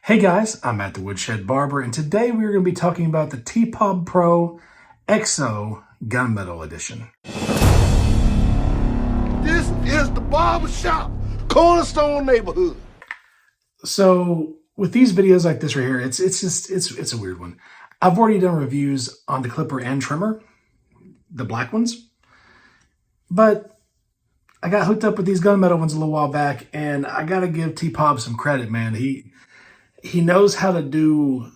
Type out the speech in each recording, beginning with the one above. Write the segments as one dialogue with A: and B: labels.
A: Hey guys, I'm at the Woodshed Barber, and today we're going to be talking about the TPOB Pro XO Gunmetal Edition.
B: This is the barbershop, Cornerstone neighborhood.
A: So with these videos like this right here, it's a weird one. I've already done reviews on the clipper and trimmer, the black ones, but I got hooked up with these gunmetal ones a little while back, and I got to give TPOB some credit, man. He knows how to do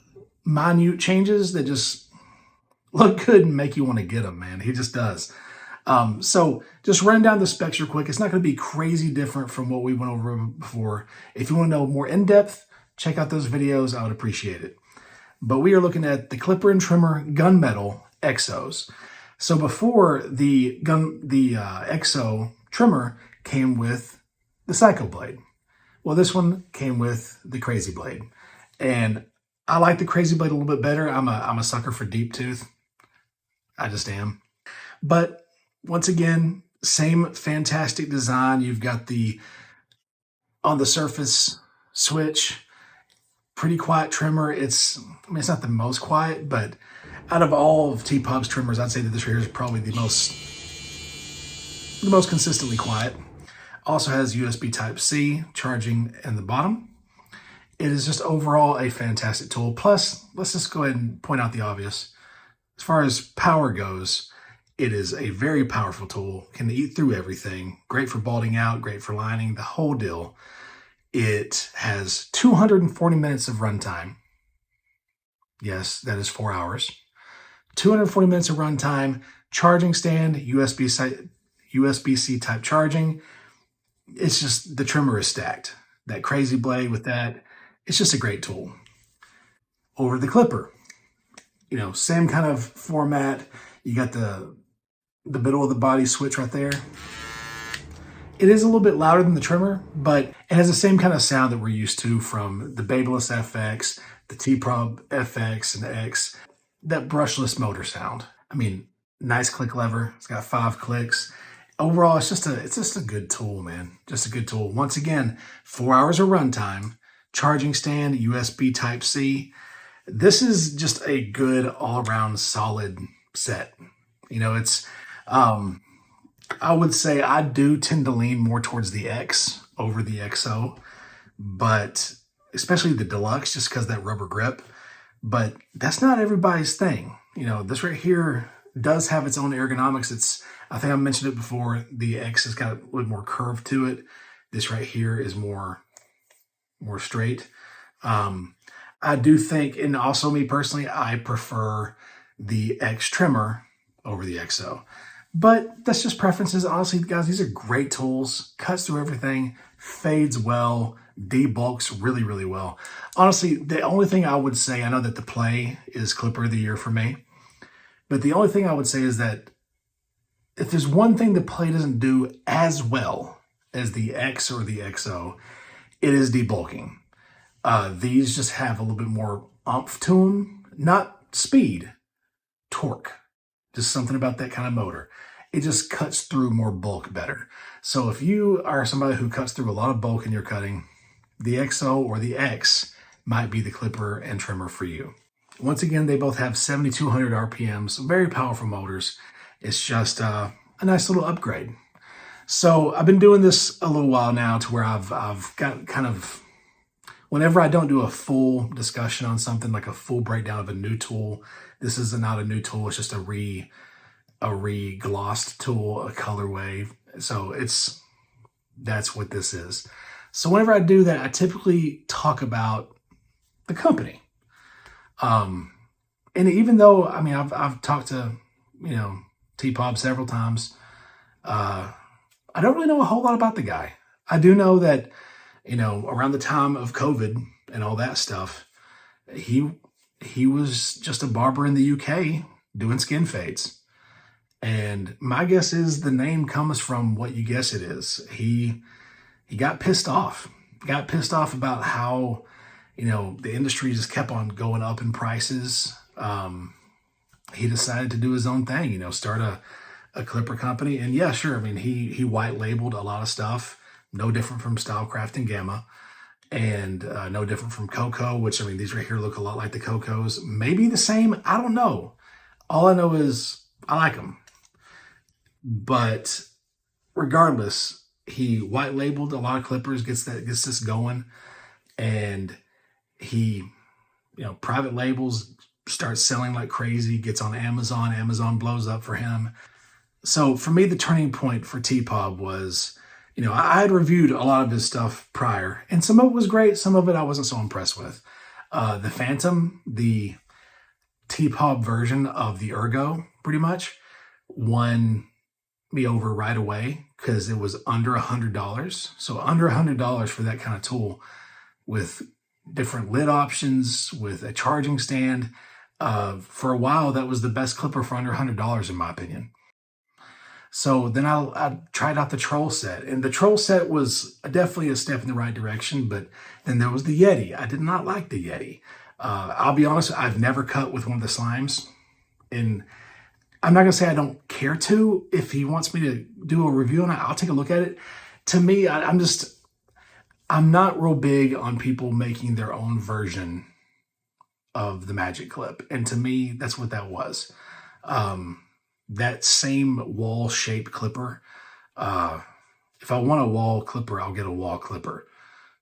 A: minute changes that just look good and make you want to get them, man. He just does. So just run down the specs real quick. It's not going to be crazy different from what we went over before. If you want to know more in depth, check out those videos. I would appreciate it. But we are looking at the clipper and trimmer gunmetal XOs. So before the XO trimmer came with the Psycho blade. Well, this one came with the Crazy blade, and I like the Crazy blade a little bit better. I'm a sucker for deep tooth. I just am. But once again, same fantastic design. You've got the on the surface switch, pretty quiet trimmer. It's not the most quiet, but out of all of TPOB's trimmers, I'd say that this right here is probably the most consistently quiet. Also has USB Type-C charging in the bottom. It is just overall a fantastic tool. Plus, let's just go ahead and point out the obvious. As far as power goes, it is a very powerful tool. Can eat through everything. Great for balding out, great for lining, the whole deal. It has 240 minutes of runtime. Yes, that is 4 hours. 240 minutes of runtime, charging stand, USB-C type charging. It's just, the trimmer is stacked. That Crazy blade with that, it's just a great tool. Over the clipper, same kind of format. You got the middle of the body switch right there. It is a little bit louder than the trimmer, but it has the same kind of sound that we're used to from the Babeless FX, the TPOB FX and X, that brushless motor sound. Nice click lever. It's got 5 clicks. Overall, it's just a good tool, man. Just a good tool. Once again, 4 hours of runtime, charging stand, USB Type-C. This is just a good all-around solid set. I would say I do tend to lean more towards the X over the XO, but especially the Deluxe, just because that rubber grip. But that's not everybody's thing. This right here does have its own ergonomics. I think I mentioned it before. The X has got a little more curve to it. This right here is more straight. I do think, and also me personally, I prefer the X trimmer over the XO. But that's just preferences. Honestly, guys, these are great tools. Cuts through everything, fades well, debulks really, really well. Honestly, the only thing I would say, I know that the Play is Clipper of the Year for me, but the only thing I would say is that if there's one thing the Play doesn't do as well as the X or the XO, it is debulking. These just have a little bit more oomph to them. Not speed, torque. Just something about that kind of motor. It just cuts through more bulk better. So if you are somebody who cuts through a lot of bulk in your cutting, the XO or the X might be the clipper and trimmer for you. Once again, they both have 7,200 RPMs, very powerful motors. It's just a nice little upgrade. So I've been doing this a little while now to where I've got kind of, whenever I don't do a full discussion on something, like a full breakdown of a new tool, this is not a new tool, it's just a re-glossed tool, a colorway. So that's what this is. So whenever I do that, I typically talk about the company. And even though, I've talked to, TPOB several times, I don't really know a whole lot about the guy. I do know that, around the time of COVID and all that stuff, he was just a barber in the UK doing skin fades. And my guess is the name comes from what you guess it is. He got pissed off. Got pissed off about how, the industry just kept on going up in prices. He decided to do his own thing, start a clipper company. And yeah, sure. He white labeled a lot of stuff, no different from Stylecraft and Gamma. and no different from Coco, which, I mean, these right here look a lot like the Cocos. Maybe the same. I don't know. All I know is I like them. But regardless, he white labeled a lot of clippers, gets this going, and he, private labels, starts selling like crazy, gets on Amazon. Amazon blows up for him. So for me, the turning point for TPOB was, I had reviewed a lot of his stuff prior, and some of it was great. Some of it I wasn't so impressed with. The Phantom, the TPOB version of the Ergo, pretty much won me over right away because it was under $100. So under $100 for that kind of tool with different lid options, with a charging stand. For a while, that was the best clipper for under $100 in my opinion. So then I tried out the Troll set, and the Troll set was definitely a step in the right direction, but then there was the Yeti. I did not like the Yeti. I'll be honest, I've never cut with one of the slimes, and I'm not going to say I don't care to. If he wants me to do a review on it, I'll take a look at it. To me, I'm not real big on people making their own version of the Magic Clip, and to me, that's what that was. That same wall-shaped clipper. If I want a wall clipper, I'll get a wall clipper.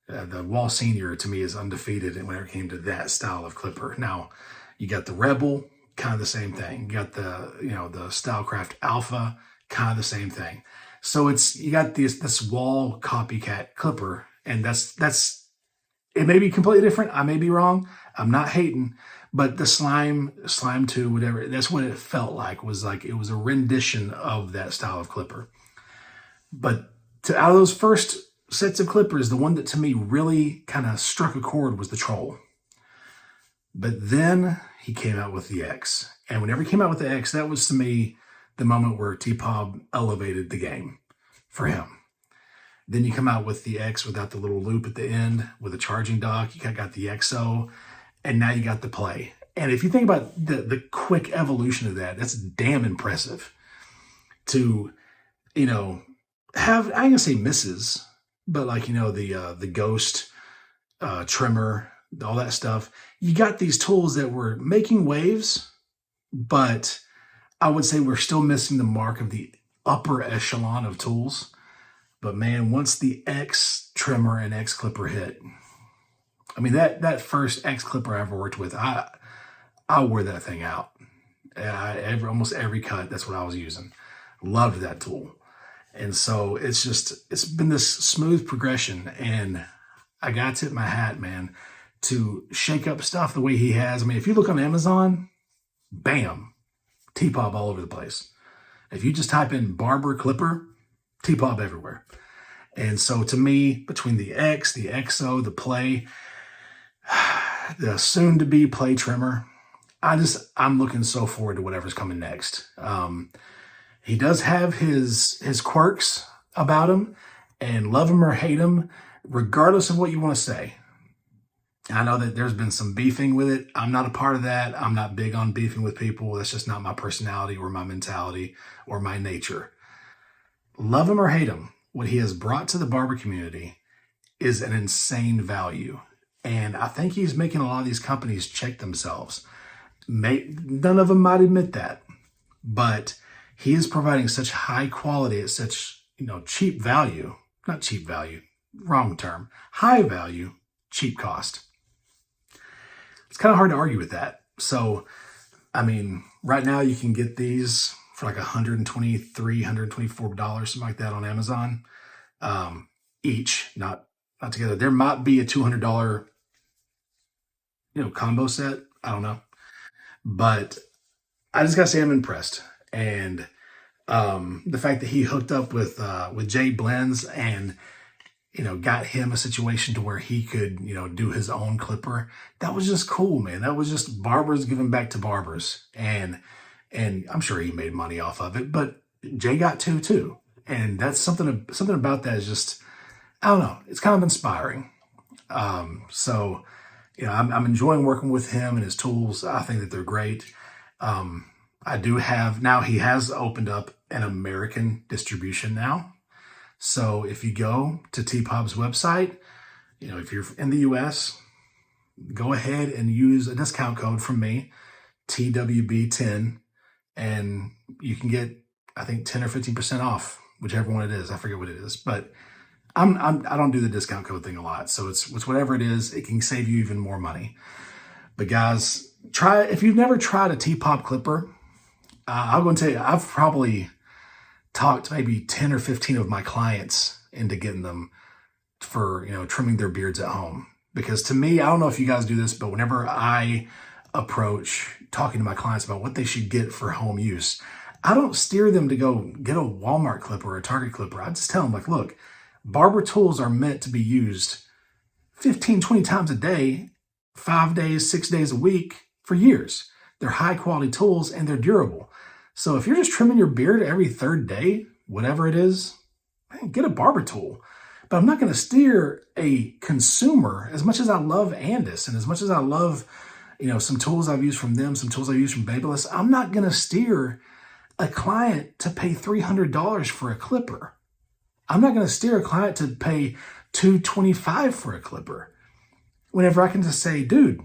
A: The Wall Senior, to me, is undefeated when it came to that style of clipper. Now, you got the Rebel, kind of the same thing. You got the, the Stylecraft Alpha, kind of the same thing. So you got this wall copycat clipper, and that's it may be completely different. I may be wrong. I'm not hating. But the Slime 2, whatever, that's what it felt like. It was a rendition of that style of clipper. But out of those first sets of clippers, the one that to me really kind of struck a chord was the Troll. But then he came out with the X. And whenever he came out with the X, that was to me the moment where TPOB elevated the game for him. Then you come out with the X without the little loop at the end with a charging dock. You got the XO. And now you got the Play. And if you think about the quick evolution of that, that's damn impressive. To, have, I ain't gonna say misses, but the Ghost trimmer, all that stuff. You got these tools that were making waves, but I would say we're still missing the mark of the upper echelon of tools. But man, once the X trimmer and X clipper hit, I mean, that first X clipper I ever worked with, I wore that thing out. Almost every cut, that's what I was using. Loved that tool. And so it's been this smooth progression, and I got to tip my hat, man, to shake up stuff the way he has. I mean, if you look on Amazon, bam, TPOB all over the place. If you just type in Barber clipper, TPOB everywhere. And so to me, between the X, the XO, the Play, the soon-to-be Play trimmer, I'm looking so forward to whatever's coming next. He does have his quirks about him, and love him or hate him, regardless of what you want to say. I know that there's been some beefing with it. I'm not a part of that. I'm not big on beefing with people. That's just not my personality or my mentality or my nature. Love him or hate him, what he has brought to the barber community is an insane value. And I think he's making a lot of these companies check themselves. None of them might admit that, but he is providing such high quality at such, cheap value, not cheap value, wrong term, high value, cheap cost. It's kind of hard to argue with that. So, I mean, right now you can get these for like $123, $124, something like that on Amazon, each, not together. There might be a $200, combo set. I don't know. But I just gotta say I'm impressed. And the fact that he hooked up with Jay Blends and, got him a situation to where he could, do his own clipper. That was just cool, man. That was just barbers giving back to barbers. And I'm sure he made money off of it, but Jay got too. And that's something about that is just, I don't know. It's kind of inspiring. So, I'm enjoying working with him and his tools. I think that they're great. I do have, now he has opened up an American distribution now. So if you go to TPOB's website, If you're in the US, go ahead and use a discount code from me, TWB10, and you can get, I think, 10 or 15% off, whichever one it is. I forget what it is, but I don't do the discount code thing a lot. So it's whatever it is, it can save you even more money. But guys, if you've never tried a TPOB clipper, I'm going to tell you, I've probably talked maybe 10 or 15 of my clients into getting them for, trimming their beards at home. Because to me, I don't know if you guys do this, but whenever I approach talking to my clients about what they should get for home use, I don't steer them to go get a Walmart clipper or a Target clipper. I just tell them, like, look, Barber tools are meant to be used 15, 20 times a day, 5 days, 6 days a week for years. They're high quality tools and they're durable. So if you're just trimming your beard every third day, whatever it is, man, get a Barber tool. But I'm not going to steer a consumer, as much as I love Andis and as much as I love, some tools I've used from them, some tools I've used from Babyliss, I'm not going to steer a client to pay $300 for a clipper. I'm not going to steer a client to pay $225 for a clipper. Whenever I can just say, dude,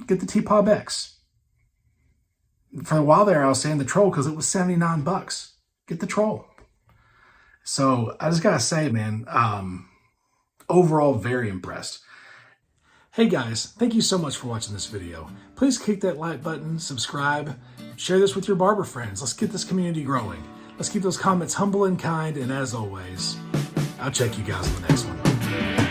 A: get the TPOB X. For a while there, I was saying the Troll because it was $79. Get the Troll. So I just got to say, man, overall, very impressed. Hey guys, thank you so much for watching this video. Please click that like button, subscribe, share this with your barber friends. Let's get this community growing. Let's keep those comments humble and kind, and as always, I'll check you guys in the next one.